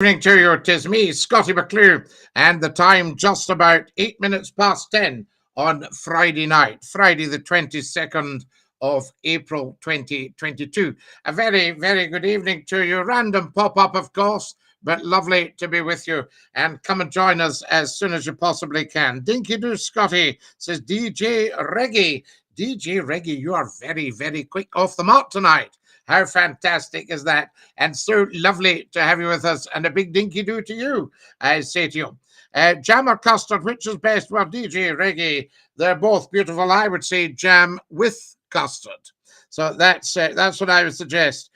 Evening to you. 'Tis me, Scottie McCLUE, and the time just about 8 minutes past 10 on Friday night, Friday the 22nd of April 2022. A very, very good evening to you. Random pop up, of course, but lovely to be with you. And come and join us as soon as you possibly can. Dinky do, Scottie, says DJ Reggie. DJ Reggie, you are very, very quick off the mark tonight. How fantastic is that? And so lovely to have you with us. And a big dinky do to you, I say to you. Jam or custard, which is best? Well, DJ Reggae, they're both beautiful. I would say jam with custard. So that's what I would suggest.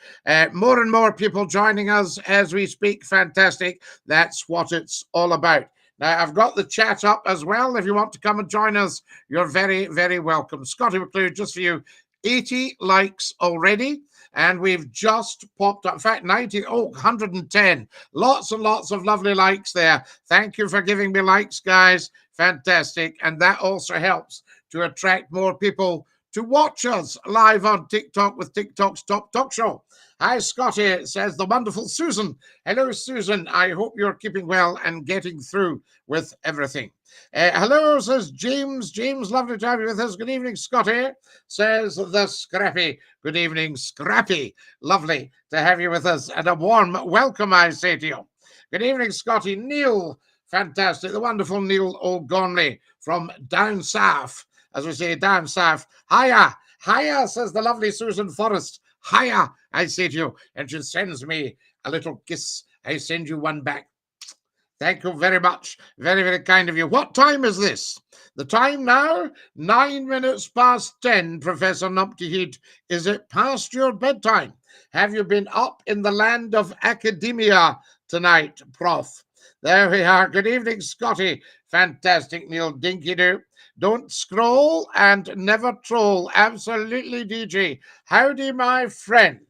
More and more people joining us as we speak. Fantastic. That's what it's all about. Now, I've got the chat up as well. If you want to come and join us, you're very, very welcome. Scottie McCLUE, just for you, 80 likes already. And we've just popped up, in fact, 110. Lots and lots of lovely likes there. Thank you for giving me likes, guys. Fantastic. And that also helps to attract more people to watch us live on TikTok with TikTok's Top Talk Show. Hi, Scottie, says the wonderful Susan. Hello, Susan. I hope you're keeping well and getting through with everything. Hello, says James. James, lovely to have you with us. Good evening, Scottie, says the Scrappy. Good evening, Scrappy. Lovely to have you with us. And a warm welcome, I say to you. Good evening, Scottie. Neil, fantastic. The wonderful Neil O'Gonley from down south. As we say, down south. Hiya, hiya, says the lovely Susan Forrest. Hiya, I say to you. And she sends me a little kiss. I send you one back. Thank you very much. Very, very kind of you. What time is this? The time now? 9 minutes past 10, Professor Numpty Heat. Is it past your bedtime? Have you been up in the land of academia tonight, Prof? There we are. Good evening, Scottie. Fantastic, Neil Dinky-Doo. Don't scroll and never troll. Absolutely, DJ. Howdy, my friend.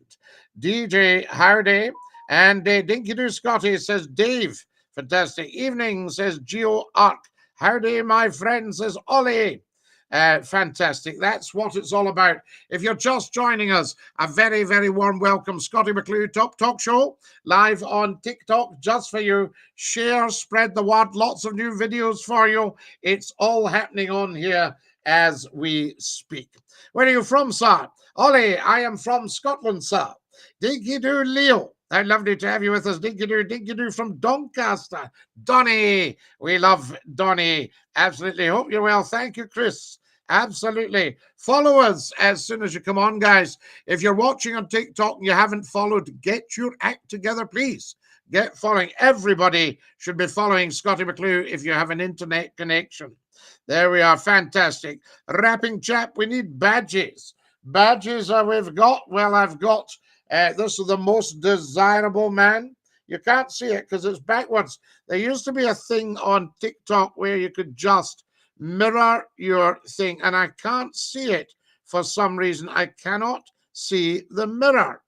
DJ, howdy. And Dinky-Doo Scottie says, Dave. Fantastic evening, says Geo Arc. Howdy, my friend, says Ollie. Fantastic. That's what it's all about. If you're just joining us, a very, very warm welcome. Scottie McCLUE Top Talk Show, live on TikTok, just for you. Share, spread the word. Lots of new videos for you. It's all happening on here as we speak. Where are you from, sir? Ollie, I am from Scotland, sir. Dinky-Doo Leo. How lovely to have you with us. Dinky-Doo from Doncaster. Donny. We love Donny. Absolutely. Hope you're well. Thank you, Chris. Absolutely. Follow us as soon as you come on, guys. If you're watching on TikTok and you haven't followed, get your act together, please. Get following. Everybody should be following Scottie McCLUE if you have an internet connection. There we are. Fantastic. Rapping chap, we need badges. Badges we've got. Well, I've got... this is the most desirable man. You can't see it because it's backwards. There used to be a thing on TikTok where you could just mirror your thing, and I can't see it for some reason. I cannot see the mirror.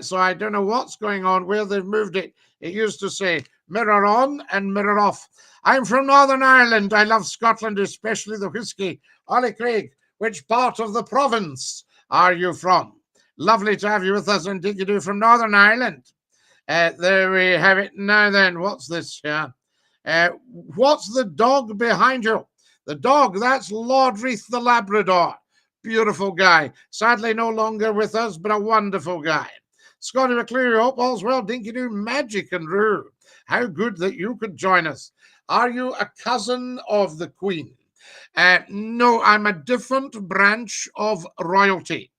So I don't know what's going on, where they've moved it. It used to say mirror on and mirror off. I'm from Northern Ireland. I love Scotland, especially the whiskey. Ollie Craig, which part of the province are you from? Lovely to have you with us on Dinky-Doo from Northern Ireland. There we have it. Now then, what's this here? What's the dog behind you? The dog, that's Lord Reith the Labrador. Beautiful guy. Sadly no longer with us, but a wonderful guy. Scottie McCLUE, hope all's well. Dinky-Doo Magic and Roo. How good that you could join us. Are you a cousin of the Queen? No, I'm a different branch of royalty.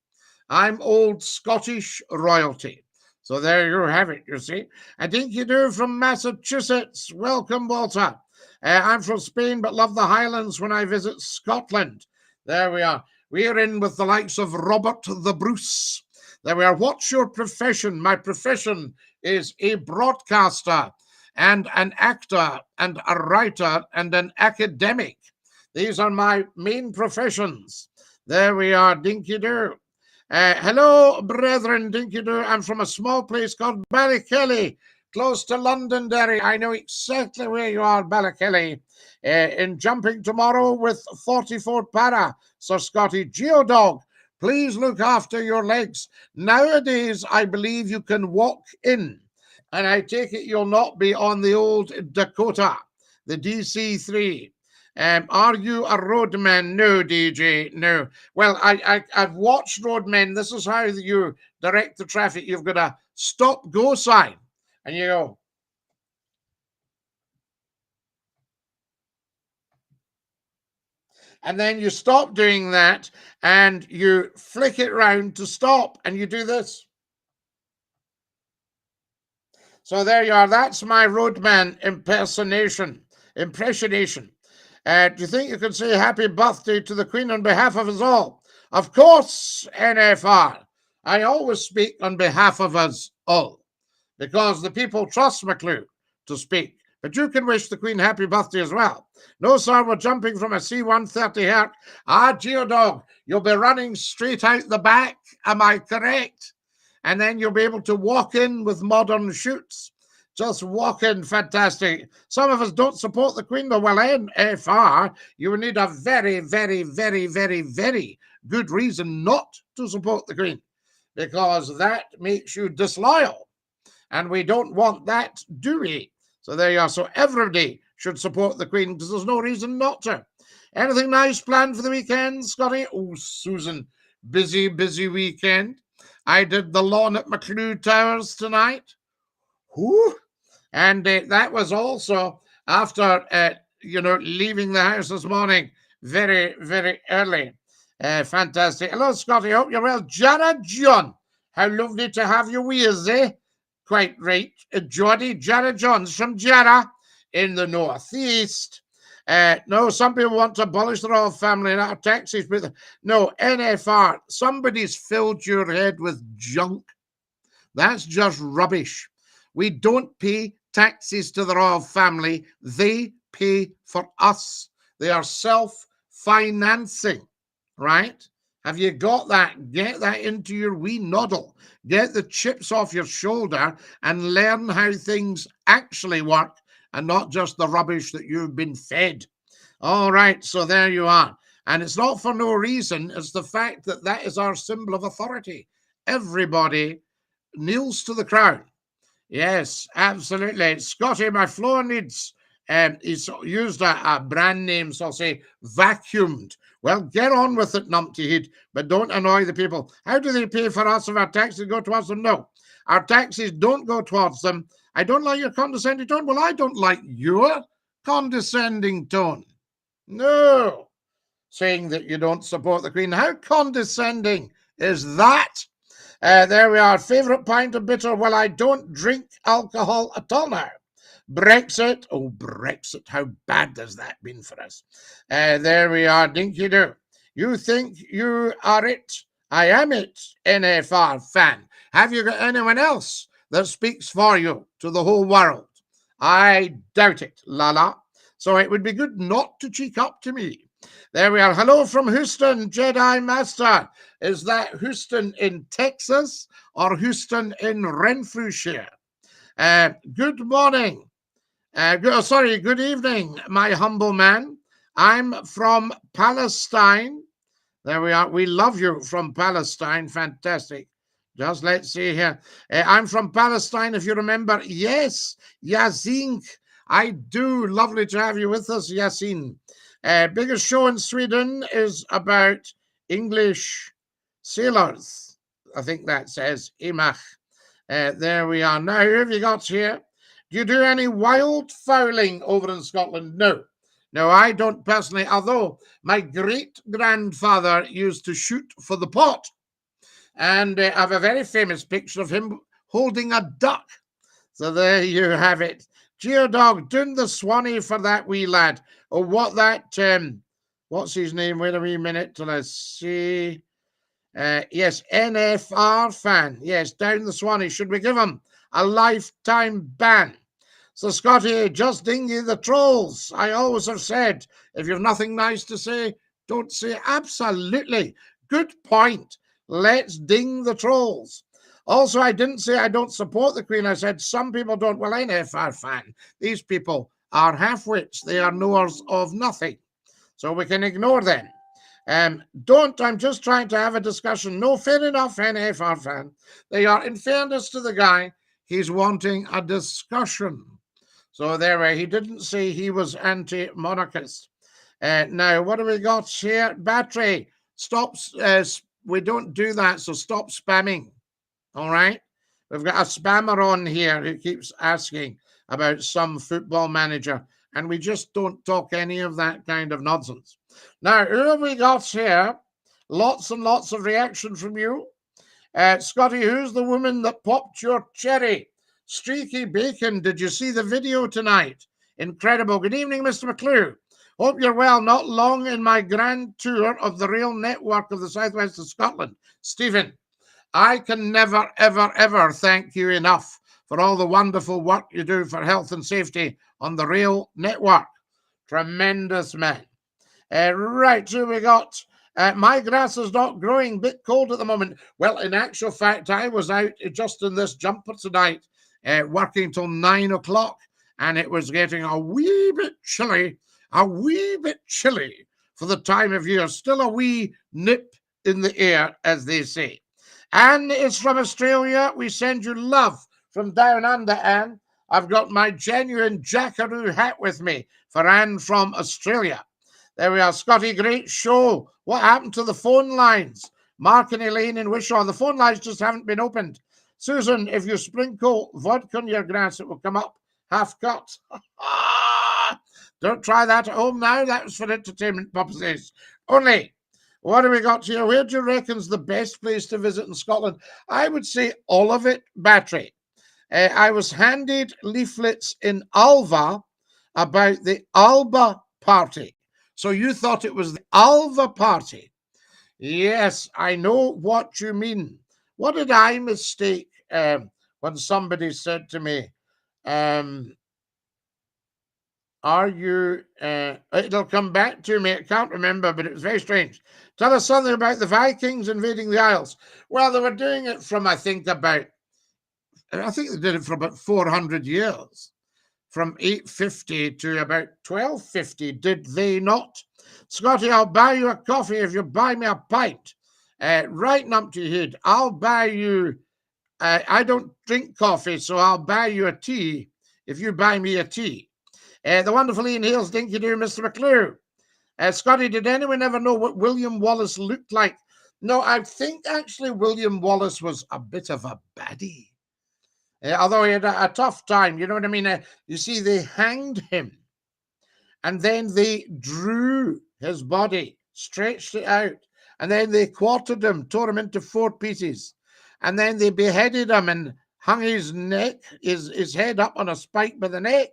I'm old Scottish royalty. So there you have it, you see. A Dinky-Doo from Massachusetts. Welcome, Walter. I'm from Spain, but love the Highlands when I visit Scotland. There we are. We are in with the likes of Robert the Bruce. There we are. What's your profession? My profession is a broadcaster and an actor and a writer and an academic. These are my main professions. There we are, Dinky-Doo. Hello, brethren, Dinky-Doo. I'm from a small place called Ballykelly, close to Londonderry. I know exactly where you are, Ballykelly. In jumping tomorrow with 44 para, Sir Scottie. Geodog, please look after your legs. Nowadays, I believe you can walk in And I take it you'll not be on the old Dakota, the DC-3. Are you a roadman? No, DJ, no. Well, I've watched roadmen. This is how you direct the traffic. You've got a stop-go sign. And you go, and then you stop doing that and you flick it round to stop and you do this. So there you are. That's my roadman impressionation. Do you think you could say happy birthday to the Queen on behalf of us all? Of course, NFR. I always speak on behalf of us all because the people trust McCLUE to speak. But you can wish the Queen happy birthday as well. No, sir, we're jumping from a C-130 Herc. Ah, Geodog, you'll be running straight out the back. Am I correct? And then you'll be able to walk in with modern chutes. Just walk in, fantastic. Some of us don't support the Queen, though. Well, NFR, you need a very, very, very, very, very good reason not to support the Queen, because that makes you disloyal. And we don't want that, do we? So there you are. So everybody should support the Queen because there's no reason not to. Anything nice planned for the weekend, Scottie? Oh, Susan, busy, busy weekend. I did the lawn at McCLUE Towers tonight. Whoo! And that was also after, leaving the house this morning very, very early. Fantastic. Hello, Scottie. Hope you're well. Jara John. How lovely to have you with us, eh? Quite right. Jody, Jara Johns from Jara in the northeast. No, some people want to abolish the royal family in our taxis, but no, NFR, somebody's filled your head with junk. That's just rubbish. We don't pay taxes to the royal family. They pay for us. They are self-financing, right? Have you got that? Get that into your wee noddle. Get the chips off your shoulder and learn how things actually work and not just the rubbish that you've been fed. All right, so there you are. And it's not for no reason. It's the fact that that is our symbol of authority. Everybody kneels to the crown. Yes, absolutely. Scottie, my floor needs, he's used a brand name, so I'll say vacuumed. Well, get on with it, numpty head, but don't annoy the people. How do they pay for us if our taxes go towards them? No, our taxes don't go towards them. I don't like your condescending tone. Well, I don't like your condescending tone. No, saying that you don't support the Queen. How condescending is that? There we are. Favourite pint of bitter? Well, I don't drink alcohol at all now. Brexit. Oh, Brexit. How bad has that been for us? There we are. Dinky do. You think you are it? I am it, NFR fan. Have you got anyone else that speaks for you to the whole world? I doubt it, Lala. So it would be good not to cheek up to me. There we are. Hello from Houston, Jedi Master. Is that Houston in Texas or Houston in Renfrewshire? Good morning. Good evening, my humble man. I'm from Palestine. There we are. We love you from Palestine. Fantastic. Just let's see here. I'm from Palestine, if you remember. Yes, Yasin. I do. Lovely to have you with us, Yasin. Biggest show in Sweden is about English sailors. I think that says Imach. There we are. Now, who have you got here? Do you do any wild fowling over in Scotland? No. No, I don't personally, although my great-grandfather used to shoot for the pot. And I have a very famous picture of him holding a duck. So there you have it. Geodog, doing the Swanee for that wee lad. Oh, what that, what's his name? Wait a wee minute till I see. Yes, NFR fan. Yes, down the Swanee. Should we give him a lifetime ban? So, Scottie, just dingy the trolls. I always have said, if you've nothing nice to say, don't say absolutely. Good point. Let's ding the trolls. Also, I didn't say I don't support the Queen. I said some people don't. Well, NFR fan. These people are half-wits. They are knowers of nothing. So we can ignore them. I'm just trying to have a discussion. No, fair enough, NFR fan. They are, in fairness to the guy, He's wanting a discussion. So there, he didn't say he was anti-monarchist. Now, what do we got here? Battery, stop. We don't do that, so stop spamming. All right? We've got a spammer on here who keeps asking about some football manager, and we just don't talk any of that kind of nonsense. Now, who have we got here? Lots and lots of reaction from you. Scottie, who's the woman that popped your cherry? Streaky Bacon, did you see the video tonight? Incredible. Good evening, Mr. McCLUE. Hope you're well. Not long in my grand tour of the rail network of the southwest of Scotland. Stephen, I can never, ever, ever thank you enough for all the wonderful work you do for health and safety on the rail network. Tremendous, man. Right, so we got my grass is not growing, bit cold at the moment. Well, in actual fact, I was out just in this jumper tonight, working till 9 o'clock, and it was getting a wee bit chilly for the time of year. Still a wee nip in the air, as they say. Anne is from Australia. We send you love from down under, Anne. I've got my genuine jackaroo hat with me for Anne from Australia. There we are. Scottie, great show. What happened to the phone lines? Mark and Elaine in Wishaw. The phone lines just haven't been opened. Susan, if you sprinkle vodka on your grass, it will come up half cut. Don't try that at home now. That was for entertainment purposes only. What do we got here? Where do you reckon's the best place to visit in Scotland? I would say all of it, Battery. I was handed leaflets in Alva about the Alba party. So you thought it was the Alva party? Yes, I know what you mean. What did I mistake when somebody said to me, are you, it'll come back to me, I can't remember, but it was very strange. Tell us something about the Vikings invading the Isles. Well, they were doing it from, I think they did it for about 400 years. From 850 to about 1250, did they not? Scottie, I'll buy you a coffee if you buy me a pint. Right up to your head. I'll buy you, I don't drink coffee, so I'll buy you a tea if you buy me a tea. The wonderful Ian Hales, dinky do, Mr. McCLUE. Scottie, did anyone ever know what William Wallace looked like? No, I think actually William Wallace was a bit of a baddie. Although he had a tough time, you know what I mean? You see, they hanged him, and then they drew his body, stretched it out, and then they quartered him, tore him into 4 pieces, and then they beheaded him and hung his neck, his head up on a spike by the neck,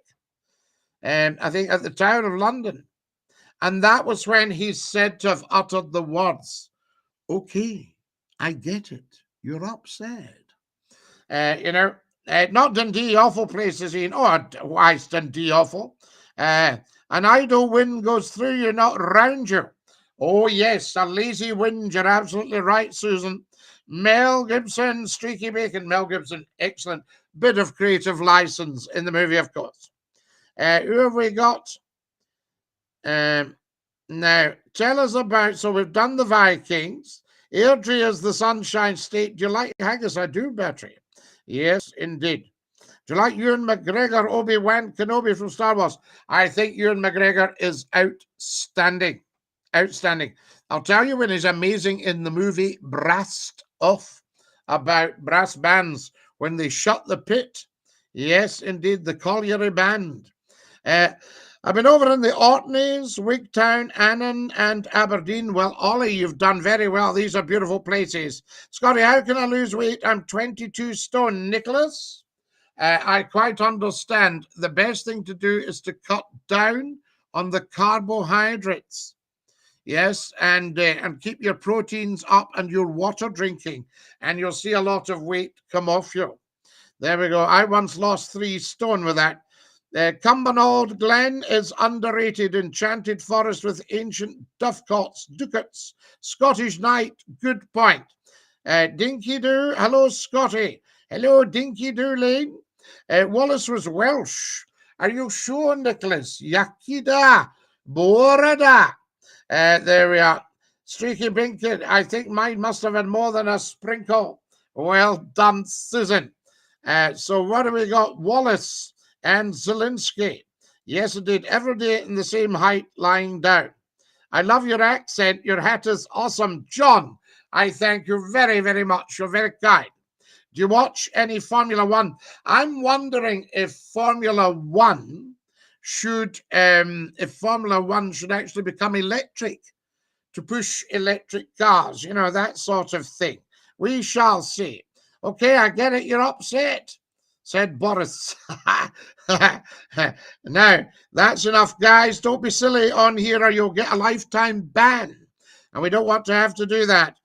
I think at the Tower of London. And that was when he's said to have uttered the words, "Okay, I get it. You're upset." Not Dundee, awful places, Ian. Oh, why is Dundee awful? An idle wind goes through you, not round you. Oh, yes, a lazy wind. You're absolutely right, Susan. Mel Gibson, Streaky Bacon. Mel Gibson, excellent. Bit of creative license in the movie, of course. Who have we got? Now, tell us about, so we've done the Vikings. Airdrie is the Sunshine State. Do you like haggis? I do, Battery. Yes, indeed. Do you like Ewan McGregor, Obi-Wan Kenobi from Star Wars? I think Ewan McGregor is outstanding. Outstanding. I'll tell you when he's amazing in the movie Brassed Off, about brass bands when they shut the pit. Yes, indeed, the Colliery Band. I've been over in the Orkneys, Wigtown, Annan, and Aberdeen. Well, Ollie, you've done very well. These are beautiful places. Scottie, how can I lose weight? I'm 22 stone. Nicholas, I quite understand. The best thing to do is to cut down on the carbohydrates. Yes, and keep your proteins up and your water drinking, and you'll see a lot of weight come off you. There we go. I once lost 3 stone with that. Cumbernauld Glen is underrated. Enchanted forest with ancient dovecots, ducats. Scottish Knight, good point. Dinky Doo, hello Scottie. Hello Dinky Doo Lane. Wallace was Welsh. Are you sure, Nicholas? Yakida, Borada. There we are. Streaky Binkett, I think mine must have had more than a sprinkle. Well done, Susan. So what have we got? Wallace and Zelensky. Yes, indeed. Every day in the same height, lying down. I love your accent. Your hat is awesome. John, I thank you very, very much. You're very kind. Do you watch any Formula One? I'm wondering if Formula One should actually become electric to push electric cars, that sort of thing. We shall see. Okay, I get it. You're upset, said Boris. Now, that's enough, guys. Don't be silly on here or you'll get a lifetime ban. And we don't want to have to do that.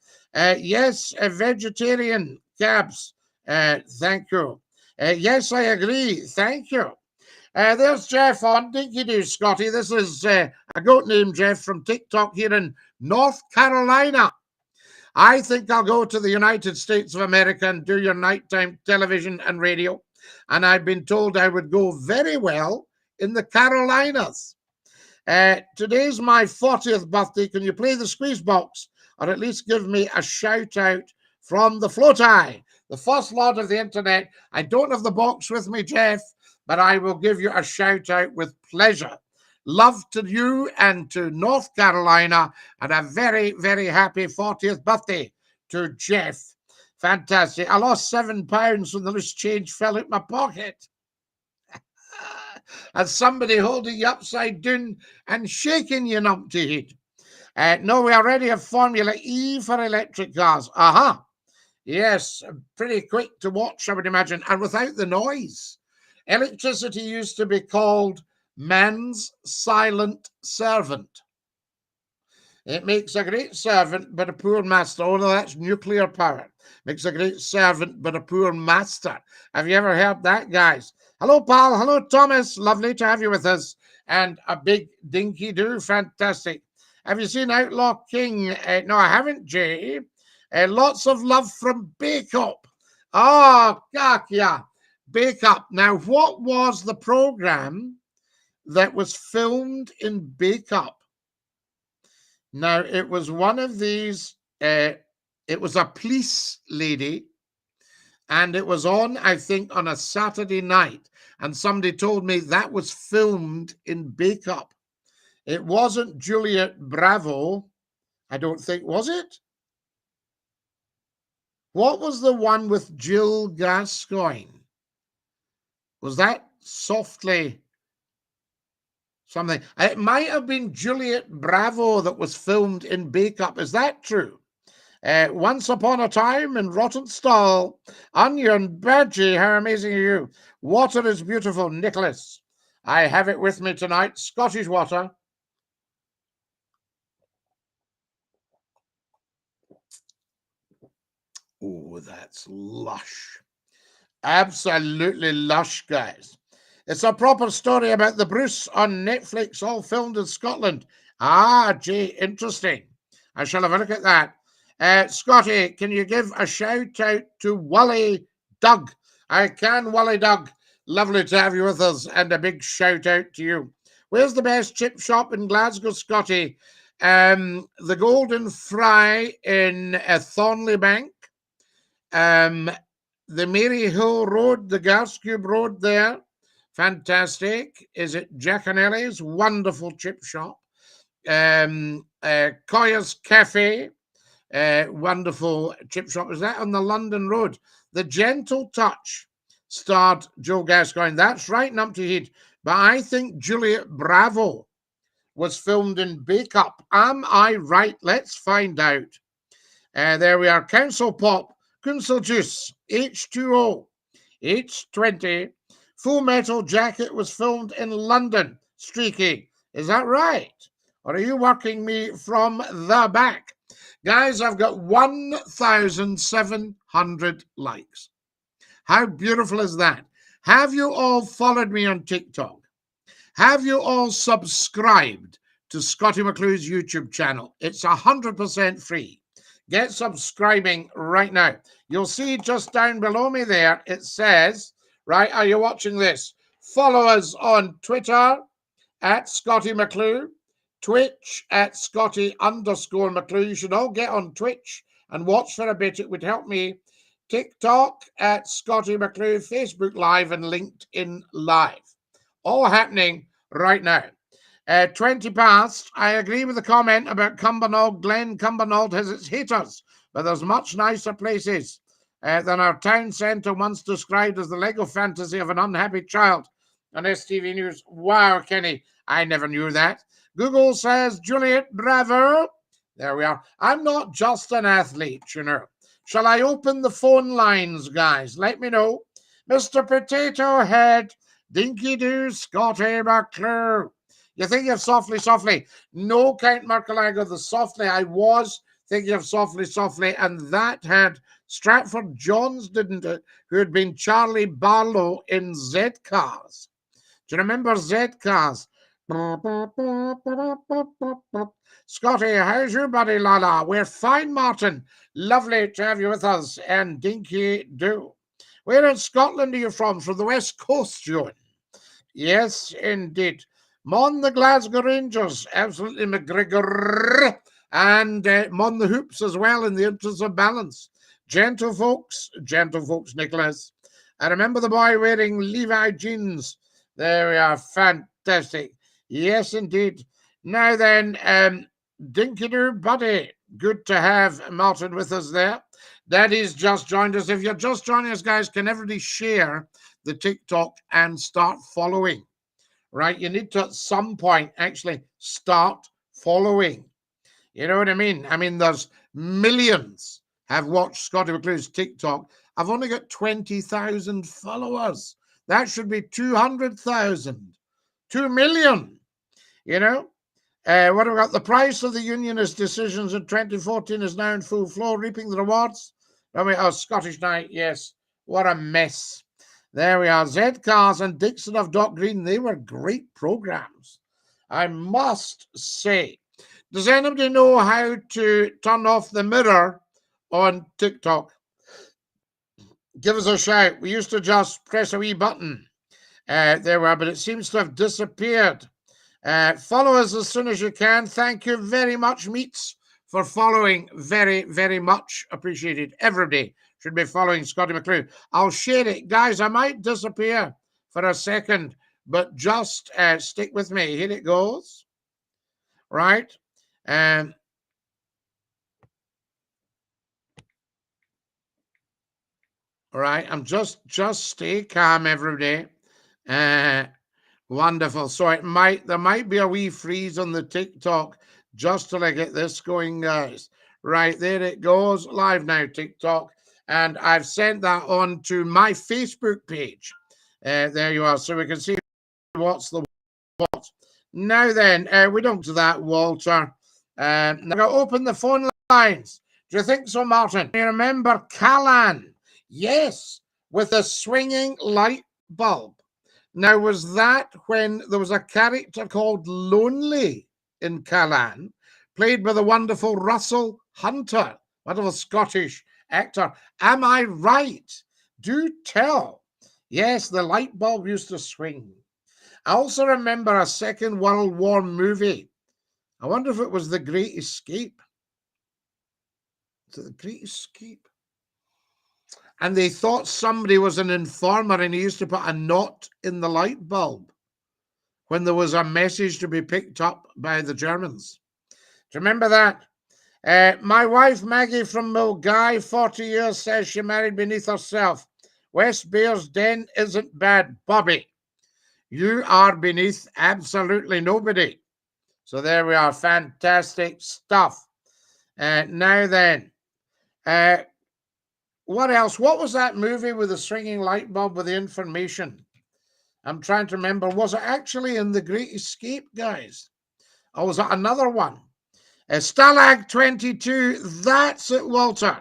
Yes, a vegetarian cabs. Thank you. Yes, I agree. Thank you. There's Jeff on Dinky Doo, Scotty. This is a goat named Jeff from TikTok here in North Carolina. I think I'll go to the United States of America and do your nighttime television and radio. And I've been told I would go very well in the Carolinas. Today's my 40th birthday. Can you play the squeeze box or at least give me a shout out from the Floatie, the first lord of the internet? I don't have the box with me, Jeff, but I will give you a shout out with pleasure. Love to you and to North Carolina, and a very, very happy 40th birthday to Jeff. Fantastic. I lost £7 when the loose change fell out my pocket. And somebody holding you upside down and shaking you numpty head. No, we already have Formula E for electric cars. Aha. Yes, pretty quick to watch, I would imagine, and without the noise. Electricity used to be called man's silent servant. It makes a great servant, but a poor master. Oh, no, that's nuclear power. Makes a great servant, but a poor master. Have you ever heard that, guys? Hello, pal. Hello, Thomas. Lovely to have you with us. And a big dinky do. Fantastic. Have you seen Outlaw King? No, I haven't, Jay. Lots of love from Bake Up. Oh, yeah. Bake Up. Now, what was the program that was filmed in Bake Up? Now, it was one of these, it was a police lady, and it was on, I think, on a Saturday night, and somebody told me that was filmed in Bake Up. It wasn't Juliet Bravo, I don't think, was it? What was the one with Jill Gascoigne? Was that Softly something? It might have been Juliet Bravo that was filmed in Bake Up. Is that true? Once upon a time in Rotten Stall. Onion, Badgie, how amazing are you? Water is beautiful, Nicholas. I have it with me tonight, Scottish water. Oh, that's lush. Absolutely lush, guys. It's a proper story about the Bruce on Netflix, all filmed in Scotland. Ah, gee, interesting. I shall have a look at that. Scotty, can you give a shout out to Wally Doug? I can, Wally Doug. Lovely to have you with us, and a big shout out to you. Where's the best chip shop in Glasgow, Scotty? The Golden Fry in Thornley Bank. The Maryhill Road, the Garscube Road there. Fantastic. Is it Giaconelli's? Wonderful chip shop. Coyer's Cafe. Wonderful chip shop. Is that on the London Road? The Gentle Touch starred Joe Gascoigne. That's right, Numpty Head. But I think Juliet Bravo was filmed in Bake Up. Am I right? Let's find out. There we are. Council Pop. Council Juice. H2O. H20. Full Metal Jacket was filmed in London. Streaky. Is that right? Or are you working me from the back? Guys, I've got 1,700 likes. How beautiful is that? Have you all followed me on TikTok? Have you all subscribed to Scottie McCLUE's YouTube channel? It's 100% free. Get subscribing right now. You'll see just down below me there, it says, right, are you watching this? Follow us on Twitter at Scottie McCLUE, Twitch at Scottie_McCLUE. You should all get on Twitch and watch for a bit. It would help me TikTok at Scottie McCLUE, Facebook Live, and LinkedIn Live. All happening right now. 20 past. I agree with the comment about Cumbernauld. Glen Cumbernauld has its haters, but there's much nicer places than our town centre, once described as the Lego fantasy of an unhappy child on STV News. Wow, Kenny, I never knew that. Google says, Juliet, bravo. There we are. I'm not just an athlete, you know. Shall I open the phone lines, guys? Let me know. Mr. Potato Head, Dinky Doo, Scottie McCLUE. You think of Softly, Softly. No, Count Marcalago, the Softly. I was thinking of Softly, Softly, and that had Stratford Johns, didn't it? Who had been Charlie Barlow in Z Cars. Do you remember Z Cars? Scottie, how's your buddy, Lala? We're fine, Martin. Lovely to have you with us. And Dinky Doo. Where in Scotland are you from? From the West Coast, Joan? Yes, indeed. Mon the Glasgow Rangers, absolutely McGregor. And mon the Hoops as well, in the interest of balance. Gentle folks, Nicholas. I remember the boy wearing Levi jeans. There we are, fantastic. Yes, indeed. Now then, Dinky-doo, buddy. Good to have Martin with us there. Daddy's just joined us. If you're just joining us, guys, can everybody share the TikTok and start following? Right? You need to, at some point, actually start following. You know what I mean? I mean, there's millions have watched Scottie McClue's TikTok. I've only got 20,000 followers. That should be 200,000. 2 million, you know? What have we got? The price of the unionist decisions in 2014 is now in full flow, reaping the rewards. Oh, Scottish Night, yes. What a mess. There we are. Z Cars and Dixon of Dock Green, they were great programs, I must say. Does anybody know how to turn off the mirror on TikTok? Give us a shout. We used to just press a wee button. There we are, but it seems to have disappeared. Follow us as soon as you can. Thank you very much, Meats, for following. Very, very much appreciated. Everybody should be following Scottie McCLUE. I'll share it. Guys, I might disappear for a second, but just stick with me. Here it goes. Right? All right. I'm just stay calm every day. Wonderful. So there might be a wee freeze on the TikTok just till I get this going, guys. Right, there it goes. Live now, TikTok. And I've sent that on to my Facebook page. There you are. So we can see what's the what. Now then, we don't do that, Walter. Now we're going to open the phone lines. Do you think so, Martin? You remember Callan? Yes, with a swinging light bulb. Now, was that when there was a character called Lonely in Callan, played by the wonderful Russell Hunter, wonderful Scottish actor? Am I right? Do tell. Yes, the light bulb used to swing. I also remember a Second World War movie. I wonder if it was The Great Escape. Is it The Great Escape? And they thought somebody was an informer, and he used to put a knot in the light bulb when there was a message to be picked up by the Germans. Do you remember that? My wife, Maggie from Mulgai, 40 years, says she married beneath herself. West Bears Den isn't bad. Bobby, you are beneath absolutely nobody. So there we are. Fantastic stuff. Now then, what else? What was that movie with the swinging light bulb with the information? I'm trying to remember. Was it actually in The Great Escape, guys? Or was it another one? Stalag 22. That's it, Walter.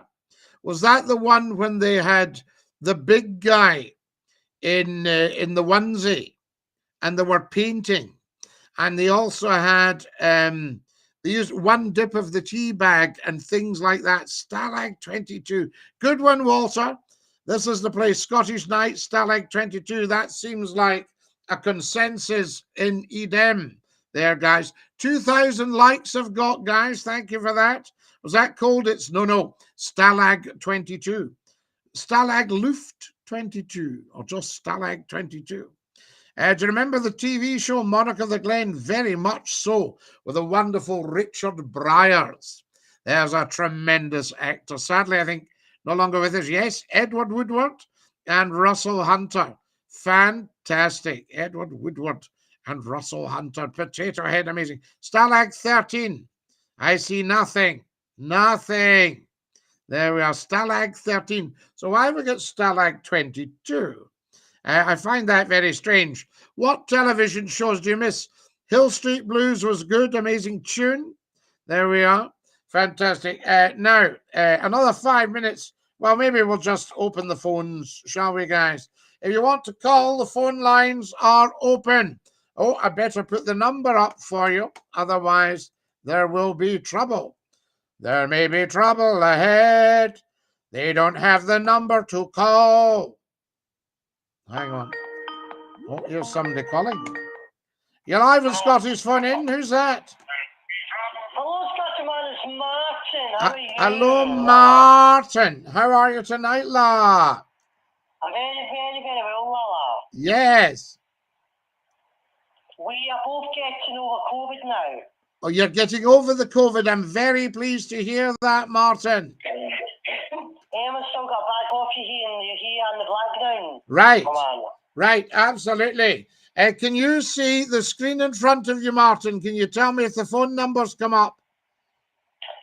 Was that the one when they had the big guy in the onesie and they were painting? And they also had they used one dip of the tea bag and things like that. Stalag 22. Good one, Walter. This is the place. Scottish Night, Stalag 22. That seems like a consensus in Edem there, guys. 2,000 likes I've got, guys. Thank you for that. Was that cold? It's no. Stalag 22. Stalag Luft 22, or just Stalag 22. Do you remember the TV show Monarch of the Glen? Very much so, with the wonderful Richard Bryars. There's a tremendous actor. Sadly, I think no longer with us. Yes, Edward Woodward and Russell Hunter. Fantastic. Edward Woodward and Russell Hunter. Potato Head, amazing. Stalag 13. I see nothing. Nothing. There we are. Stalag 13. So why have we got Stalag 22? I find that very strange. What television shows do you miss? Hill Street Blues was good, amazing tune. There we are. Fantastic. Now, another 5 minutes. Well, maybe we'll just open the phones, shall we, guys? If you want to call, the phone lines are open. Oh, I better put the number up for you. Otherwise, there will be trouble. There may be trouble ahead. They don't have the number to call. Hang on. Oh, here's somebody calling. You're live with Scotty's phone in. Who's that? Hello, Scotty, man. It's Martin. How are you? Hello, Martin. How are you tonight, la? I'm very, very, very well, Lala. Yes. We are both getting over COVID now. Oh, you're getting over the COVID. I'm very pleased to hear that, Martin. Emma's still got a bad coffee here in the background. Right. Come on. Right, absolutely. Can you see the screen in front of you, Martin? Can you tell me if the phone numbers come up?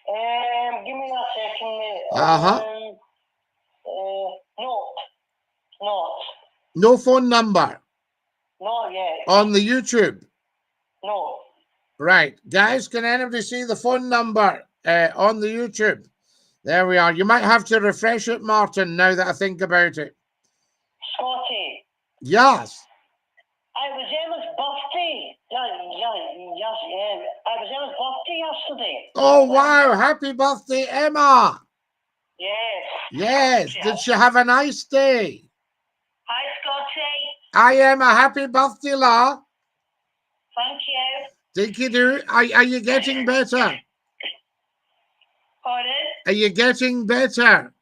Give me a second, mate. Not. No phone number? Not yet. On the YouTube? No. Right. Guys, can anybody see the phone number on the YouTube? There we are. You might have to refresh it, Martin, now that I think about it. Scotty. Yes. It was Emma's birthday. Yes. It was Emma's birthday yesterday. Oh, wow. Happy birthday, Emma. Yes. Yes. Did she have a nice day? Hi, Scotty. Hi, Emma. Happy birthday, la. Thank you. Think you do? Are you getting better? Pardon? Are you getting better?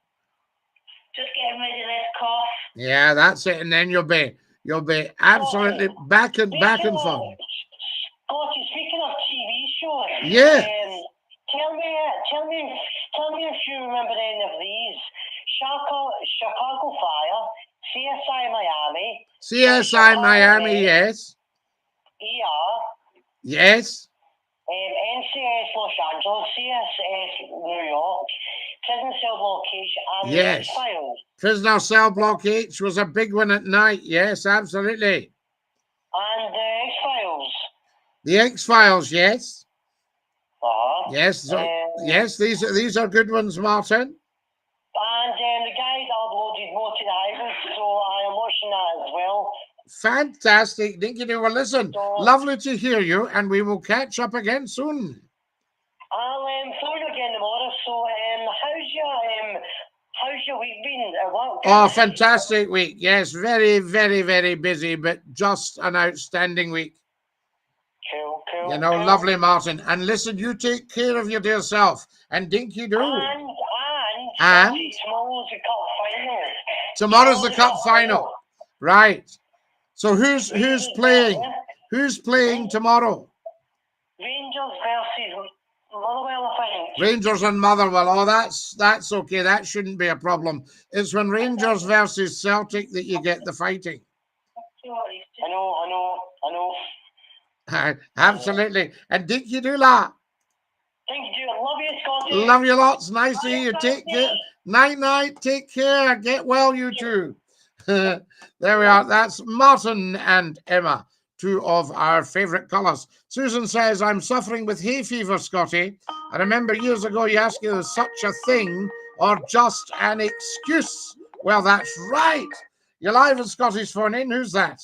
Just getting rid of this cough. Yeah, that's it. And then you'll be absolutely back and forth. Scotty, speaking of TV shows, yeah. Tell me if you remember any of these. Chicago Fire, CSI Miami. CSI Miami, yes. ER. Yes. NCS Los Angeles, CSS New York, Prison Cell Block H, and the X-Files. Prisoner Cell Block H was a big one at night. Yes, absolutely. And the X-Files. The X-Files, yes. Yes. Yes, these are good ones, Martin. And the guy that uploaded More to the Highways, so I am watching that as well. Fantastic. Think you do. Well, listen, lovely to hear you, and we will catch up again soon. I'll phone again tomorrow. So, how's your week been at work? Oh, fantastic week. Yes, very, very, very busy, but just an outstanding week. Cool. You know, lovely, Martin. And listen, you take care of your dear self. And dinky do. And tomorrow's the cup final. Tomorrow's the cup final. Right. So who's playing? Who's playing tomorrow? Rangers versus Motherwell, I think. Rangers and Motherwell. Oh, that's okay. That shouldn't be a problem. It's when Rangers versus Celtic that you get the fighting. I know. Absolutely. And dinky do that. Thank you. I love you, Scotty. Love you lots. Nice to hear you. Take care. Night. Take care. Get well, you two. There we are. That's Martin and Emma, two of our favourite colours. Susan says, I'm suffering with hay fever, Scotty. I remember years ago you asked me, is such a thing or just an excuse? Well, that's right. You're live with Scotty's phone in. Who's that?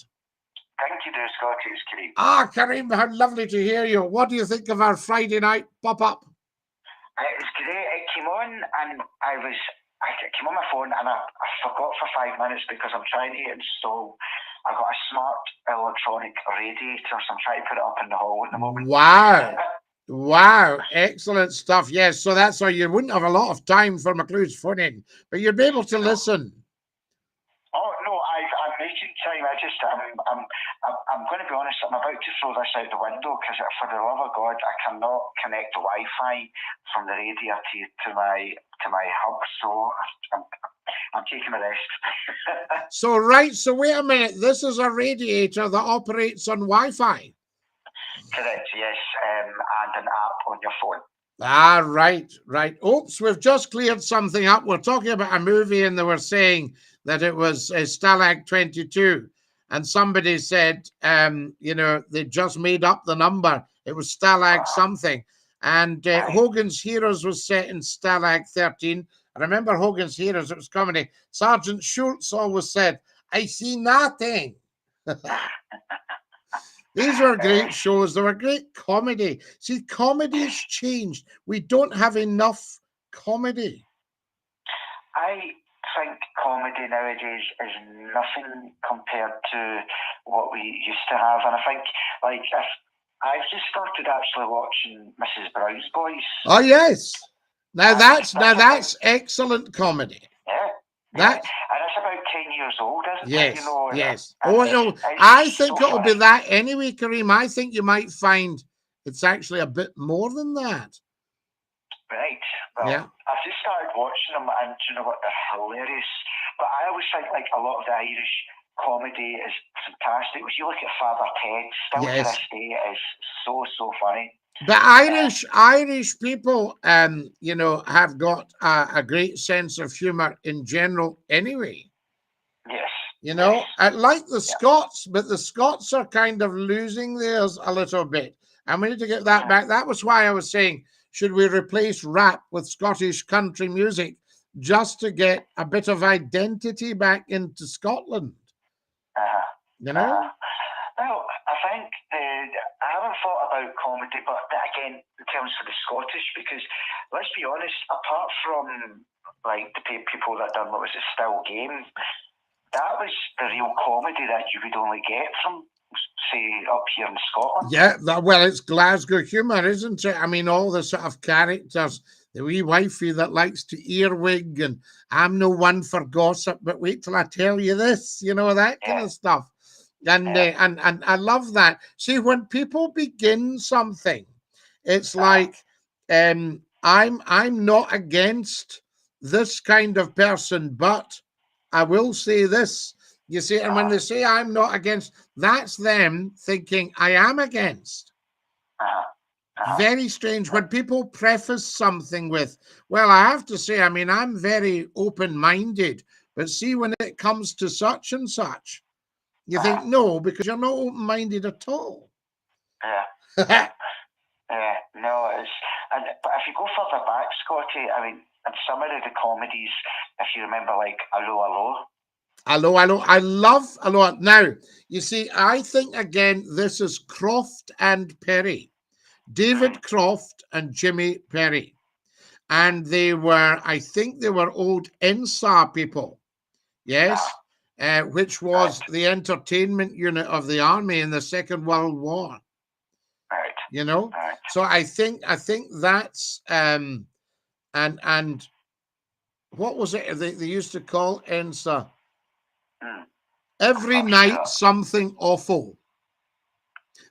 Thank you, dear Scotty. It's Kareem. Ah, Kareem, how lovely to hear you. What do you think of our Friday night pop-up? It was great. It came on and I came on my phone and I forgot for 5 minutes because I'm trying to install. I got a smart electronic radiator, so I'm trying to put it up in the hall at the moment. Wow. Wow, excellent stuff. Yes, so that's why you wouldn't have a lot of time for McClue's phone in, but you'd be able to listen. Oh no, I'm making time. I'm going to be honest. I'm about to throw this out the window because, for the love of God, I cannot connect the Wi-Fi from the radio to my hub. So I'm taking a rest. So wait a minute. This is a radiator that operates on Wi-Fi. Correct. Yes, and an app on your phone. Ah, right. Oops, we've just cleared something up. We're talking about a movie, and they were saying that it was Stalag 22, and somebody said, they just made up the number. It was Stalag something, and Hogan's Heroes was set in Stalag 13. I remember Hogan's Heroes. It was comedy. Sergeant Schultz always said, "I see nothing." These were great shows. They were great comedy. See, comedy's changed. We don't have enough comedy. I think comedy nowadays is nothing compared to what we used to have. And I think, if I've just started actually watching Mrs. Brown's Boys. Oh, yes. Now that's excellent comedy. Yeah. And it's about 10 years old, isn't yes, it? You know, yes. I think it'll be that anyway, Kareem. I think you might find it's actually a bit more than that. Right. Well, yeah. I've just started watching them, and you know what? They're hilarious. But I always think a lot of the Irish comedy is fantastic. If you look at Father Ted, still to this day, it is so funny. But Irish people, have got a great sense of humor in general anyway. Yes. Like the Scots, but the Scots are kind of losing theirs a little bit. And we need to get that back. That was why I was saying, should we replace rap with Scottish country music just to get a bit of identity back into Scotland? Well, I think I haven't thought about comedy, but again, in terms of the Scottish, because let's be honest, apart from the people that done what was a still game, that was the real comedy that you would only get from, say, up here in Scotland. Yeah, well, it's Glasgow humour, isn't it? I mean, all the sort of characters, the wee wifey that likes to earwig, and I'm no one for gossip, but wait till I tell you this, that kind of stuff. And I love that. See, when people begin something, it's like I'm not against this kind of person, but I will say this. You see, and when they say I'm not against, that's them thinking I am against. Very strange when people preface something with, well, I have to say, I mean, I'm very open-minded, but see, when it comes to such and such, you think, no, because you're not open-minded at all. Yeah. No, but if you go further back, Scottie, I mean, in some of the comedies, if you remember, like Allo. I love Allo. Now, you see, I think, again, this is Croft and Perry. David Croft and Jimmy Perry. And I think they were old INSA people. Yes. Which was the entertainment unit of the army in the Second World War. Right. So I think that's and what was it they used to call INSA? Every night something awful.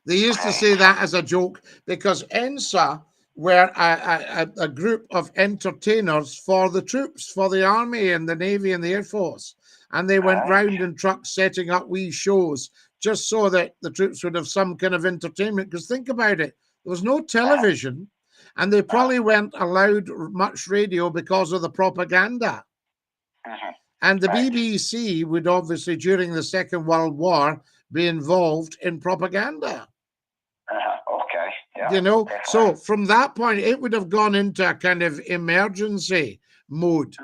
They used to say that as a joke because INSA were a group of entertainers for the troops, for the army and the navy and the air force. And they went round in trucks setting up wee shows just so that the troops would have some kind of entertainment. Because think about it, there was no television and they probably weren't allowed much radio because of the propaganda. And the BBC would obviously, during the Second World War, be involved in propaganda. Okay. Yeah. So from that point, it would have gone into a kind of emergency mode.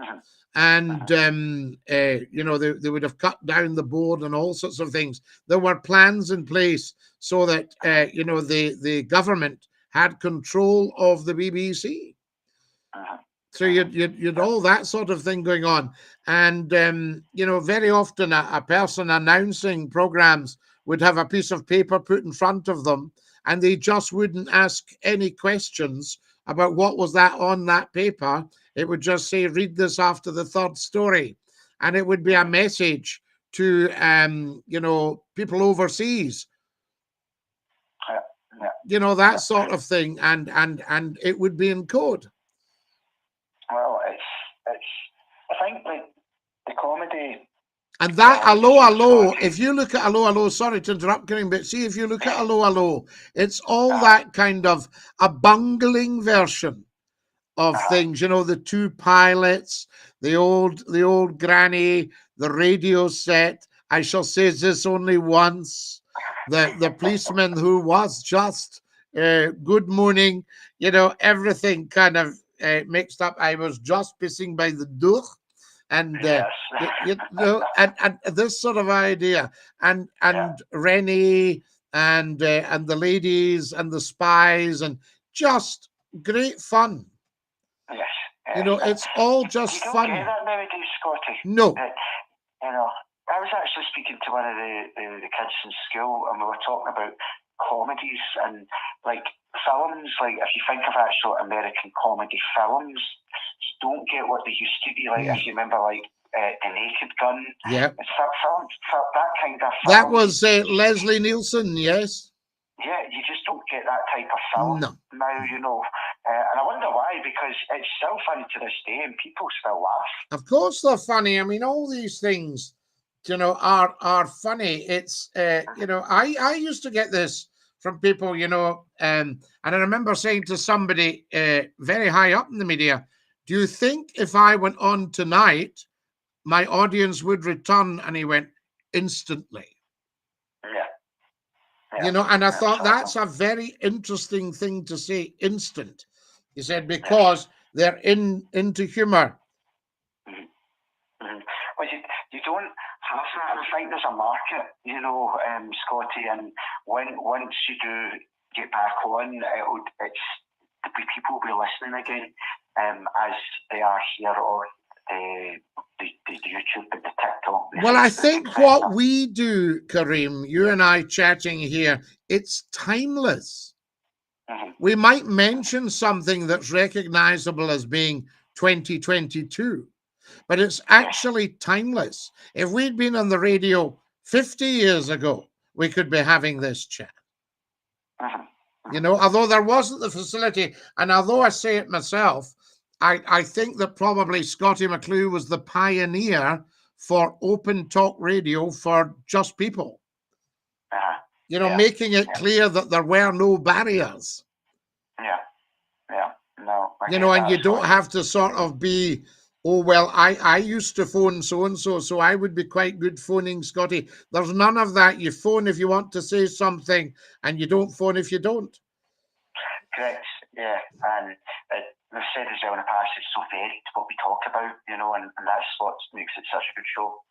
And, they would have cut down the board and all sorts of things. There were plans in place so that, the government had control of the BBC. So you'd all that sort of thing going on. And, very often a person announcing programs would have a piece of paper put in front of them, and they just wouldn't ask any questions about what was that on that paper. It would just say, read this after the third story. And it would be a message to, people overseas, that sort of thing. And it would be in code. Well, it's I think the comedy. And that hello, if you look at hello, sorry to interrupt, Karim, but see, if you look at hello, it's all that kind of a bungling version of things, the two pilots, the old granny, the radio set. I shall say this only once. The policeman who was just good morning, everything kind of mixed up. I was just pissing by the door. And Yes. and this sort of idea, and Rennie and the ladies and the spies, and just great fun. Yes. It's all just you don't fun. Get that nowadays, Scottie. No. I was actually speaking to one of the kids in school, and we were talking about comedies and like films. Like if you think of actual American comedy films, you don't get what they used to be like. If you remember, like The Naked Gun. Yeah. It's that kind of film. That was Leslie Nielsen. Yes. Yeah, you just don't get that type of film now, and I wonder why, because it's still funny to this day and people still laugh. Of course they're funny. I mean, all these things, are funny. It's, I used to get this from people, and I remember saying to somebody very high up in the media, do you think if I went on tonight, my audience would return? And he went, instantly. And I thought that's a very interesting thing to say, instant. He said, because they're into humor. Well, you don't have that. I think there's a market, Scottie, and once you do get back on, people will be listening again, as they are here on the YouTube and the TikTok. Well, I think what we do, Karim, you and I chatting here, it's timeless. We might mention something that's recognizable as being 2022, but it's actually timeless. If we'd been on the radio 50 years ago, we could be having this chat. Although there wasn't the facility, and although I say it myself, I think that probably Scottie McCLUE was the pioneer for open talk radio for just people. Making it clear that there were no barriers. No. And you don't have to sort of be, oh, well, I used to phone so-and-so, so I would be quite good phoning Scottie. There's none of that. You phone if you want to say something, and you don't phone if you don't. Correct, yeah. And we've said as well in the past, it's so varied what we talk about, and that's what makes it such a good show.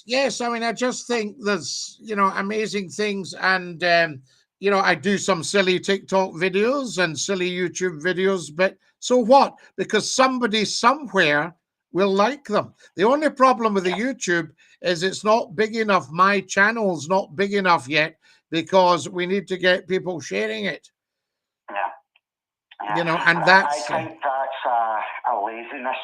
Yes. I mean, I just think there's, amazing things. And, I do some silly TikTok videos and silly YouTube videos, but so what? Because somebody somewhere will like them. The only problem with the YouTube is it's not big enough. My channel's not big enough yet, because we need to get people sharing it. Yeah. And that's... I think that's a laziness